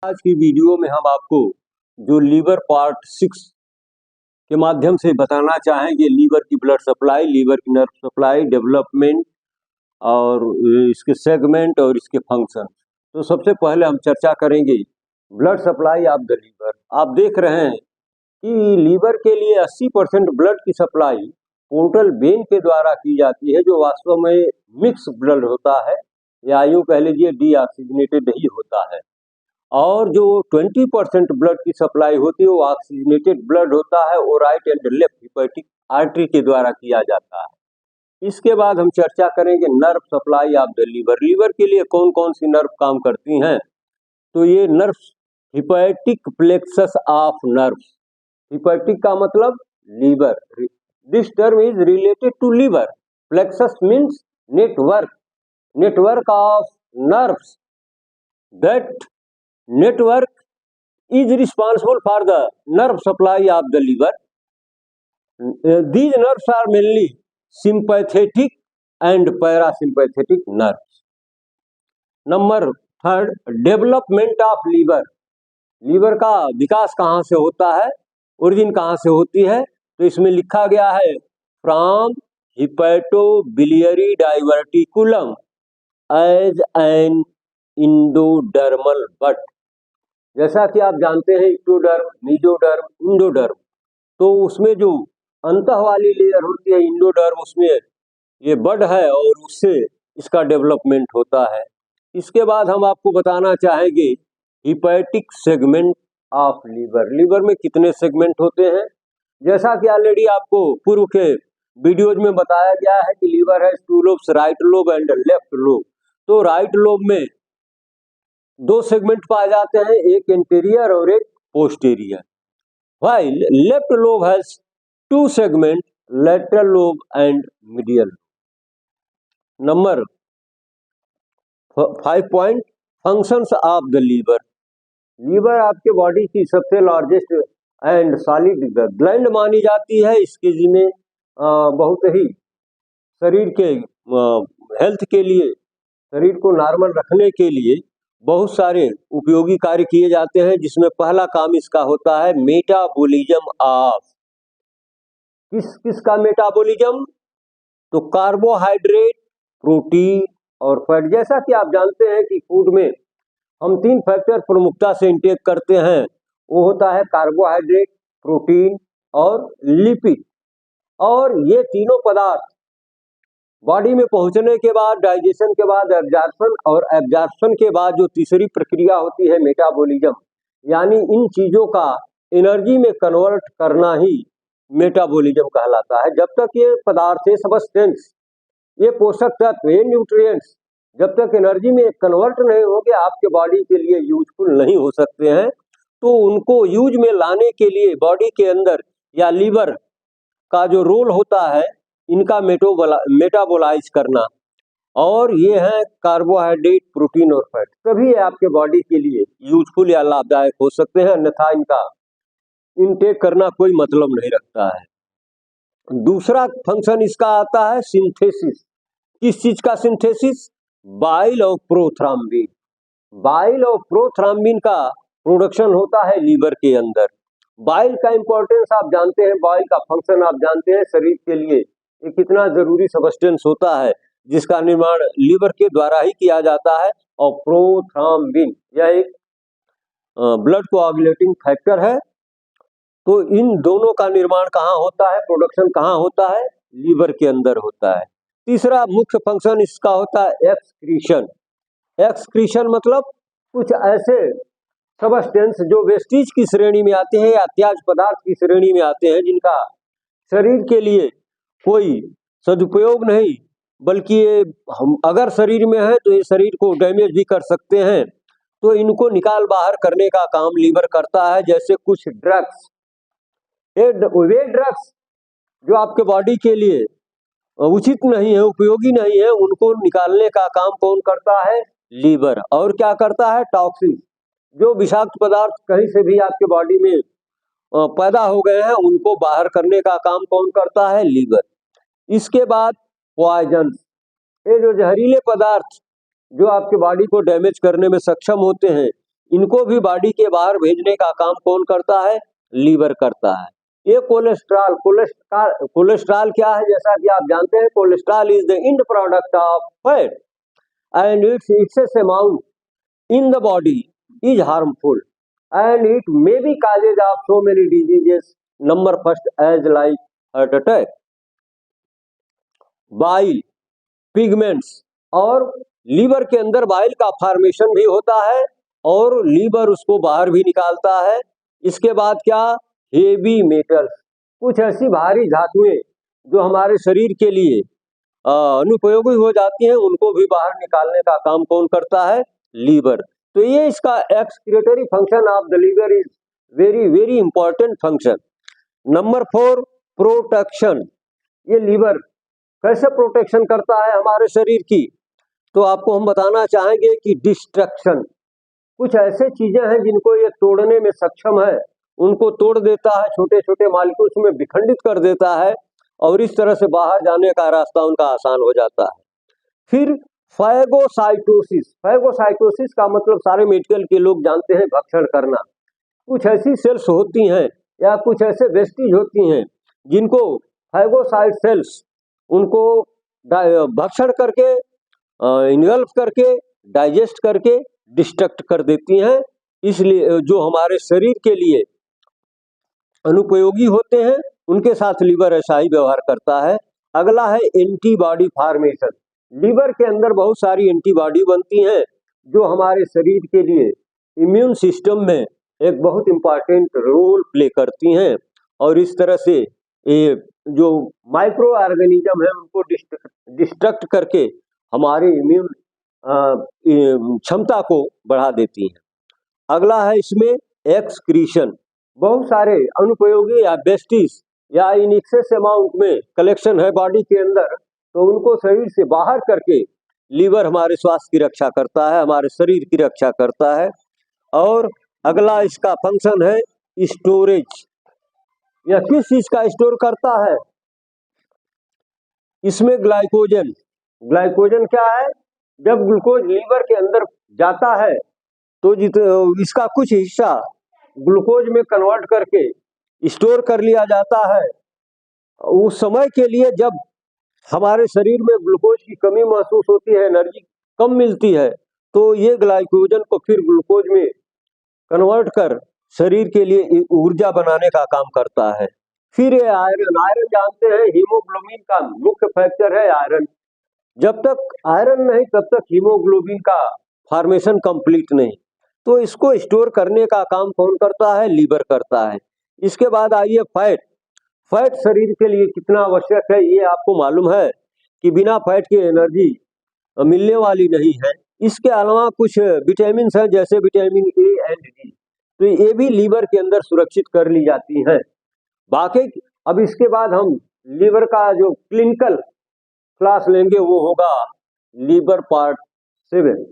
आज की वीडियो में हम आपको जो लीवर पार्ट 6 के माध्यम से बताना चाहेंगे, लीवर की ब्लड सप्लाई, लीवर की नर्व सप्लाई, डेवलपमेंट और इसके सेगमेंट और इसके फंक्शन। तो सबसे पहले हम चर्चा करेंगे blood supply of the liver. आप देख रहे हैं कि लीवर के लिए 80% ब्लड की सप्लाई पोर्टल वेन के द्वारा की जाती है, जो वास्तव में मिक्स ब्लड होता है या यूँ कह लीजिए डीऑक्सीजनेटेड ही होता है। और जो 20% ब्लड की सप्लाई होती है वो ऑक्सीजनेटेड ब्लड होता है, वो right and left hepatic artery के द्वारा किया जाता है। इसके बाद हम चर्चा करेंगे nerve supply of the liver. Liver के लिए कौन कौन सी नर्व काम करती हैं? तो ये nerve hepatic plexus of nerve. Hepatic का मतलब liver. This term is related to liver. Plexus means network of nerves. That network is responsible for the nerve supply of the liver. These nerves are mainly sympathetic and parasympathetic nerves. Number 3, development of liver. Liver का विकास कहाँ से होता है, origin कहाँ से होती है? तो इसमें लिखा गया है from hepatobiliary diverticulum as an endodermal bud. जैसा कि आप जानते हैं इक्टोडर्म, मीजोडर्म, इंडोडर्म, तो उसमें जो अंतः वाली लेयर होती है इंडोडर्म, उसमें ये बड है और उससे इसका डेवलपमेंट होता है। इसके बाद हम आपको बताना चाहेंगे hepatic segment of liver. Liver में कितने सेगमेंट होते हैं? जैसा कि ऑलरेडी आपको पूर्व के वीडियोज में बताया गया है कि लीवर है 2 lobes, right lobe and left lobe. तो राइट लोब में 2 सेगमेंट पाए जाते हैं, एक इंटीरियर और एक posterior. While left lobe has 2 segment, lateral lobe and medial. Number 5 point functions of the liver. Liver आपके बॉडी की सबसे लार्जेस्ट एंड सॉलिड ग्लैंड मानी जाती है। इसके जिम्मे बहुत ही शरीर के हेल्थ के लिए, शरीर को नॉर्मल रखने के लिए बहुत सारे उपयोगी कार्य किए जाते हैं, जिसमें पहला काम इसका होता है मेटाबॉलिज्म ऑफ। किसका मेटाबॉलिज्म? तो कार्बोहाइड्रेट, प्रोटीन और फैट। जैसा कि आप जानते हैं कि फूड में हम 3 फैक्टर प्रमुखता से इंटेक करते हैं, वो होता है कार्बोहाइड्रेट, प्रोटीन और लिपिड। और ये तीनों पदार्थ बॉडी में पहुंचने के बाद, डाइजेशन के बाद एब्जॉर्प्शन, और एब्जॉर्प्शन के बाद जो तीसरी प्रक्रिया होती है मेटाबॉलिज्म, यानी इन चीजों का एनर्जी में कन्वर्ट करना ही मेटाबॉलिज्म कहलाता है। जब तक ये पदार्थ, ये सब्सटेंस, ये पोषक तत्व, ये न्यूट्रिएंट्स जब तक एनर्जी में कन्वर्ट नहीं होंगे, आपके बॉडी के लिए यूजफुल नहीं हो सकते हैं। तो उनको यूज में लाने के लिए बॉडी के अंदर या लीवर का जो रोल होता है, इनका मेटाबोलाइज करना, और ये है कार्बोहाइड्रेट, प्रोटीन और फैट। तभी आपके बॉडी के लिए यूजफुल या लाभदायक हो सकते हैं, अन्यथा इनका इनटेक करना कोई मतलब नहीं रखता है। दूसरा फंक्शन इसका आता है सिंथेसिस। किस चीज का सिंथेसिस? बाइल और प्रोथ्राम्बिन। बाइल और प्रोथ्राम्बिन का प्रोडक्शन होता है लीवर के अंदर। बाइल का इंपॉर्टेंस आप जानते हैं, बाइल का फंक्शन आप जानते हैं, शरीर के लिए ये कितना जरूरी सब्सटेंस होता है, जिसका निर्माण लीवर के द्वारा ही किया जाता है। और प्रोथ्राम्बिन यह एक ब्लड कोआगुलेटिंग फैक्टर है। तो इन दोनों का निर्माण कहाँ होता है, प्रोडक्शन कहाँ होता है? लीवर के अंदर होता है। तीसरा मुख्य फंक्शन इसका होता है एक्सक्रीशन। एक्सक्रीशन मतलब कुछ ऐसे सबस्टेंस जो वेस्टीज की श्रेणी में आते हैं या त्याज पदार्थ की श्रेणी में आते हैं, जिनका शरीर के लिए कोई सदुपयोग नहीं, बल्कि ये हम अगर शरीर में है तो ये शरीर को डैमेज भी कर सकते हैं, तो इनको निकाल बाहर करने का काम लीवर करता है। जैसे कुछ ड्रग्स, वे ड्रग्स जो आपके बॉडी के लिए उचित नहीं है, उपयोगी नहीं है, उनको निकालने का काम कौन करता है? लीवर। और क्या करता है? टॉक्सिन, जो विषाक्त पदार्थ कहीं से भी आपके बॉडी में पैदा हो गए हैं, उनको बाहर करने का काम कौन करता है? लीवर। इसके बाद पॉइजन, ये जो जहरीले पदार्थ जो आपके बॉडी को डैमेज करने में सक्षम होते हैं, इनको भी बॉडी के बाहर भेजने का काम कौन करता है? लीवर करता है। ये कोलेस्ट्रॉल क्या है? जैसा कि आप जानते हैं, cholesterol is the end product of fat and its excess amount in the body is harmful and it may be causes of so many diseases. Number first as like heart attack. Bile, pigments, और liver के अंदर bile का formation भी होता है और liver उसको बाहर भी निकालता है। इसके बाद क्या? हेवी मेटल्स, कुछ ऐसी भारी धातुएं जो हमारे शरीर के लिए अनुपयोगी हो जाती हैं, उनको भी बाहर निकालने का काम कौन करता है? लीवर। तो ये इसका excretory function of the liver is very very important function. Number 4, protection. ये लीवर कैसे प्रोटेक्शन करता है हमारे शरीर की? तो आपको हम बताना चाहेंगे कि डिस्ट्रक्शन, कुछ ऐसे चीजें हैं जिनको ये तोड़ने में सक्षम है, उनको तोड़ देता है, छोटे छोटे मॉलिक्यूल्स में विखंडित कर देता है और इस तरह से बाहर जाने का रास्ता उनका आसान हो जाता है। फिर फैगोसाइटोसिस। फैगोसाइटोसिस का मतलब सारे मेडिकल के लोग जानते हैं, भक्षण करना। कुछ ऐसी सेल्स होती हैं या कुछ ऐसे वेस्टेज होती हैं जिनको फैगोसाइट सेल्स उनको भक्षण करके, इनगल्फ करके, डाइजेस्ट करके डिस्ट्रक्ट कर देती हैं। इसलिए जो हमारे शरीर के लिए अनुपयोगी होते हैं उनके साथ लीवर ऐसा ही व्यवहार करता है। अगला है एंटीबॉडी फॉर्मेशन। लीवर के अंदर बहुत सारी एंटीबॉडी बनती हैं जो हमारे शरीर के लिए इम्यून सिस्टम में एक बहुत इंपॉर्टेंट रोल प्ले करती हैं और इस तरह से ये जो माइक्रो ऑर्गेनिज्म है उनको डिस्ट्रक्ट करके हमारे इम्यून क्षमता को बढ़ा देती हैं। अगला है इसमें एक्सक्रीशन। बहुत सारे अनुपयोगी या वेस्टेज या इन एक्सेस अमाउंट में कलेक्शन है बॉडी के अंदर, तो उनको शरीर से बाहर करके लीवर हमारे स्वास्थ्य की रक्षा करता है, हमारे शरीर की रक्षा करता है। और अगला इसका फंक्शन है स्टोरेज। यह किस चीज का स्टोर करता है? इसमें ग्लाइकोजन। ग्लाइकोजन क्या है? जब ग्लूकोज लीवर के अंदर जाता है तो इसका कुछ हिस्सा ग्लूकोज में कन्वर्ट करके स्टोर कर लिया जाता है। उस समय के लिए जब हमारे शरीर में ग्लूकोज की कमी महसूस होती है, एनर्जी कम मिलती है, तो ये ग्लाइकोजन को फिर ग्लूकोज में कन्वर्ट कर शरीर के लिए ऊर्जा बनाने का काम करता है। फिर ये आयरन। आयरन जानते हैं हीमोग्लोबिन का मुख्य फैक्टर है आयरन। जब तक आयरन नहीं तब तक हीमोग्लोबिन का फॉर्मेशन कंप्लीट नहीं। तो इसको स्टोर करने का काम कौन करता है? लीवर करता है। इसके बाद आइए फैट। फैट शरीर के लिए कितना आवश्यक है ये आपको मालूम है कि बिना फैट की एनर्जी मिलने वाली नहीं है। इसके अलावा कुछ विटामिन हैं जैसे विटामिन ए एंड डी, तो ये भी लीवर के अंदर सुरक्षित कर ली जाती हैं। बाकी अब इसके बाद हम लीवर का जो क्लिनिकल क्लास लेंगे वो होगा लीवर पार्ट 7।